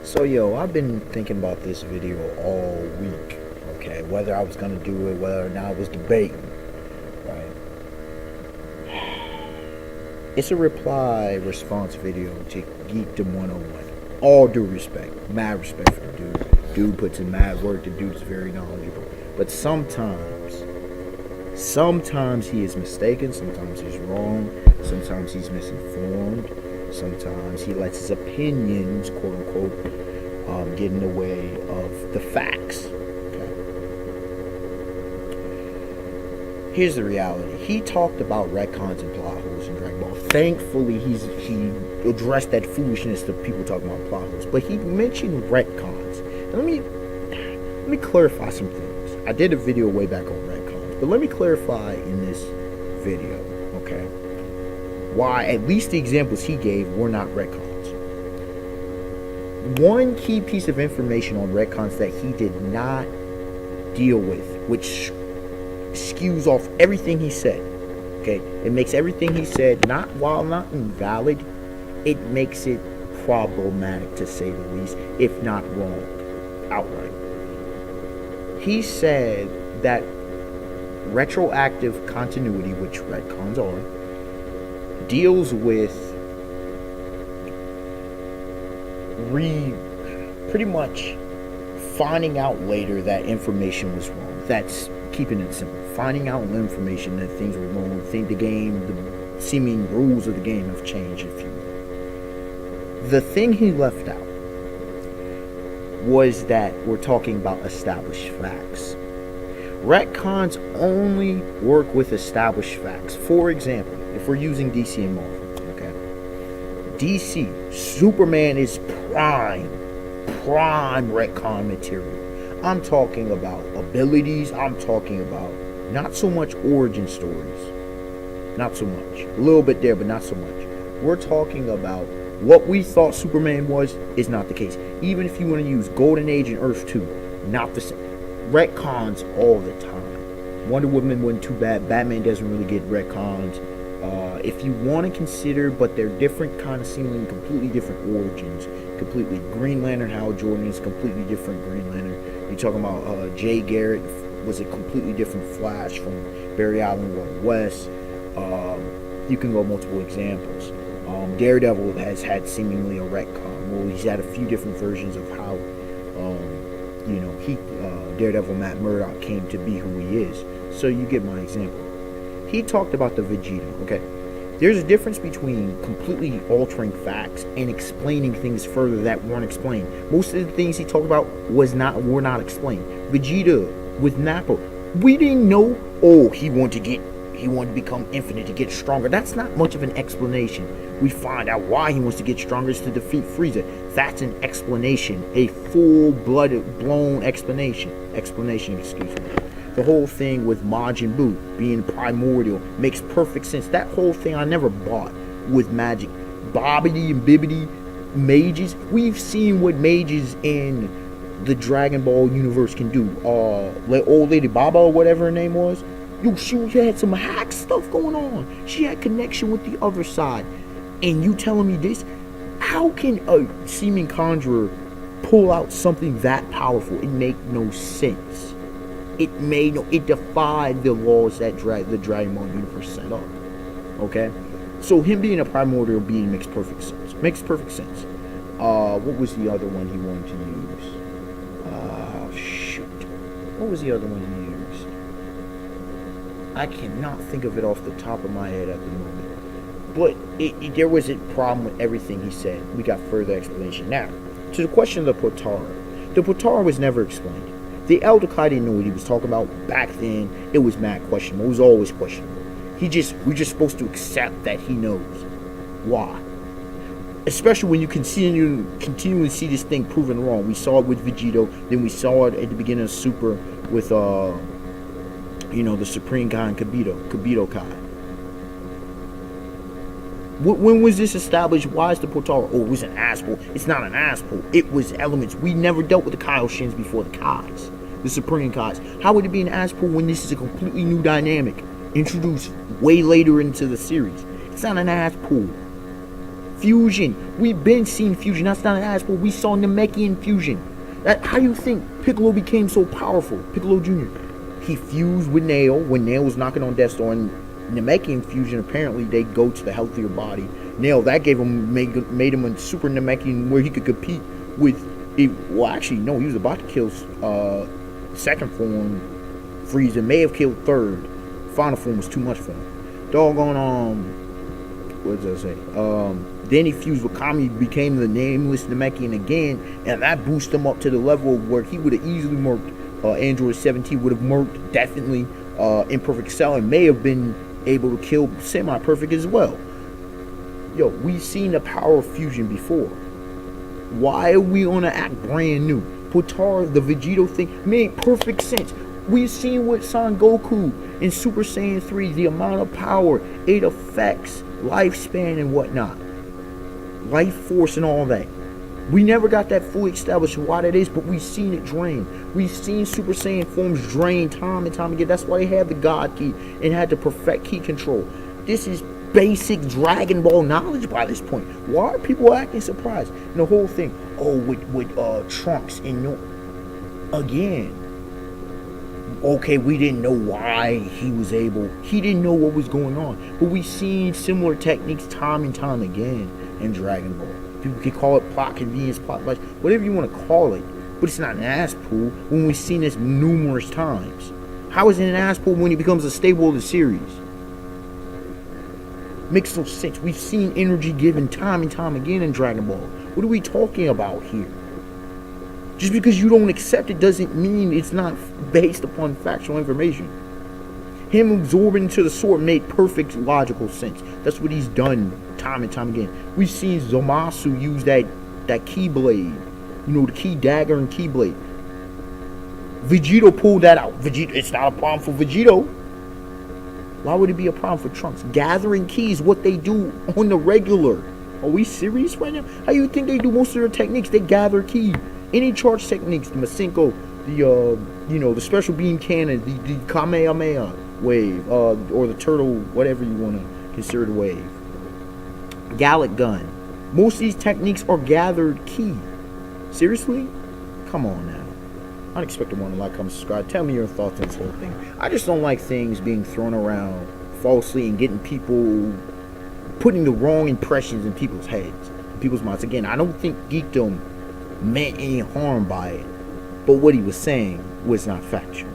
So yo, I've been thinking about this video all week, okay? Whether I was gonna do it, whether or not I was debating, right? It's a reply response video to Geekdom 101. All due respect, mad respect for the dude. Dude puts in mad work, the dude's very knowledgeable. But sometimes he is mistaken, sometimes he's wrong, sometimes he's misinformed, sometimes he lets his opinions, quote unquote, get in the way of the facts. Okay. Here's the reality. He talked about retcons and plot holes in Dragonball. Thankfully, he addressed that foolishness that people talking about plot holes. But he mentioned retcons. Let me clarify some things. I did a video way back on retcons, but let me clarify in this video, okay, why at least the examples he gave were not retcons. One key piece of information on retcons that he did not deal with, which skews off everything he said. Okay, it makes everything he said not invalid, it makes it problematic to say the least, if not wrong outright. He said that retroactive continuity, which retcons are, deals with pretty much finding out later that information was wrong. That's keeping it simple. Finding out information that things were wrong. The seeming rules of the game have changed, if you will. The thing he left out was that we're talking about established facts. Retcons only work with established facts. For example, if we're using DC and Marvel, okay? DC, Superman is prime retcon material. I'm talking about abilities. I'm talking about not so much origin stories. Not so much. A little bit there, but not so much. We're talking about what we thought Superman was is not the case. Even if you want to use Golden Age and Earth 2, not the same. Retcons all the time. Wonder Woman wasn't too bad. Batman doesn't really get retcons. If you want to consider, but they're different, kind of seeming completely different origins. Completely. Green Lantern, Hal Jordan is completely different Green Lantern. You're talking about Jay Garrick was a completely different Flash from Barry Allen West. You can go multiple examples. Daredevil has had seemingly a retcon. Well, he's had a few different versions of how Daredevil Matt Murdock came to be who he is. So you get my example. He talked about the Vegeta. Okay, there's a difference between completely altering facts and explaining things further that weren't explained. Most of the things he talked about were not explained. Vegeta with Nappa, we didn't know. Oh, he wanted to become infinite to get stronger. That's not much of an explanation. We find out why he wants to get stronger is to defeat Frieza. That's an explanation, a full-blown explanation. Excuse me. The whole thing with Majin Buu being primordial makes perfect sense. That whole thing I never bought with magic. Bobbity and Bibbity mages. We've seen what mages in the Dragon Ball universe can do. Old Lady Baba or whatever her name was. She had some hack stuff going on. She had connection with the other side. And you telling me this? How can a seeming conjurer pull out something that powerful? It make no sense. It defied the laws that the Dragon Ball universe set up. Okay? So him being a primordial being makes perfect sense. What was the other one he wanted to use? What was the other one he used? I cannot think of it off the top of my head at the moment. But there was a problem with everything he said. We got further explanation. Now, to the question of the Potara. The Potara was never explained. The Elder Kai didn't know what he was talking about. Back then, it was mad questionable. It was always questionable. We're just supposed to accept that he knows. Why? Especially when you continually see this thing proven wrong. We saw it with Vegito. Then we saw it at the beginning of Super with the Supreme Kai and Kibito Kai. When was this established? Why is the Potara? Oh, it was an ass pull. It's not an ass pull. It was elements. We never dealt with the Kaioshins before the Kais. The Supreme Kais. How would it be an ass pull when this is a completely new dynamic introduced way later into the series? It's not an ass pull. Fusion. We've been seeing fusion. That's not an ass, but we saw Namekian fusion. How do you think Piccolo became so powerful? Piccolo Jr. He fused with Nail when Nail was knocking on Death's Door, and Namekian fusion, apparently they go to the healthier body. Nail, that made him a super Namekian where he could compete with it. Well, actually, no, he was about to kill second form Frieza. May have killed third. Final form was too much for him. Doggone, what did I say? Then he fused with Kami, became the nameless Namekian again, and that boosted him up to the level where he would have easily murked Android 17, would have murked definitely Imperfect Cell, and may have been able to kill Semi-Perfect as well. Yo, we've seen the power of fusion before. Why are we gonna act brand new? Potara, the Vegito thing made perfect sense. We've seen with Son Goku in Super Saiyan 3, the amount of power it affects, lifespan and whatnot, life force and all that. We never got that fully established why that is, but we've seen it drain. We've seen Super Saiyan forms drain time and time again. That's why they had the God Key and had to perfect key control. This is basic Dragon Ball knowledge by this point. Why are people acting surprised? And the whole thing, with Trunks and again. Okay, we didn't know why he didn't know what was going on. But we've seen similar techniques time and time again in Dragon Ball. People can call it plot convenience, plot device, whatever you want to call it. But it's not an ass pull when we've seen this numerous times. How is it an ass pull when he becomes a staple of the series? Makes no sense. We've seen energy given time and time again in Dragon Ball. What are we talking about here? Just because you don't accept it doesn't mean it's not based upon factual information. Him absorbing into the sword made perfect logical sense. That's what he's done time and time again. We've seen Zamasu use that Keyblade. The key dagger and Keyblade. Vegito pulled that out. It's not a problem for Vegito. Why would it be a problem for Trunks? Gathering keys, what they do on the regular. Are we serious right now? How do you think they do most of their techniques? They gather keys. Any charge techniques, the Masenko, the special beam cannon, the Kamehameha wave, or the turtle, whatever you want to consider the wave. Gallic gun. Most of these techniques are gathered key. Seriously? Come on now. Unexpected one to like, comment, subscribe. Tell me your thoughts on this whole thing. I just don't like things being thrown around falsely and getting people, putting the wrong impressions in people's heads, people's minds. Again, I don't think Geekdom meant any harm by it, but what he was saying was not factual.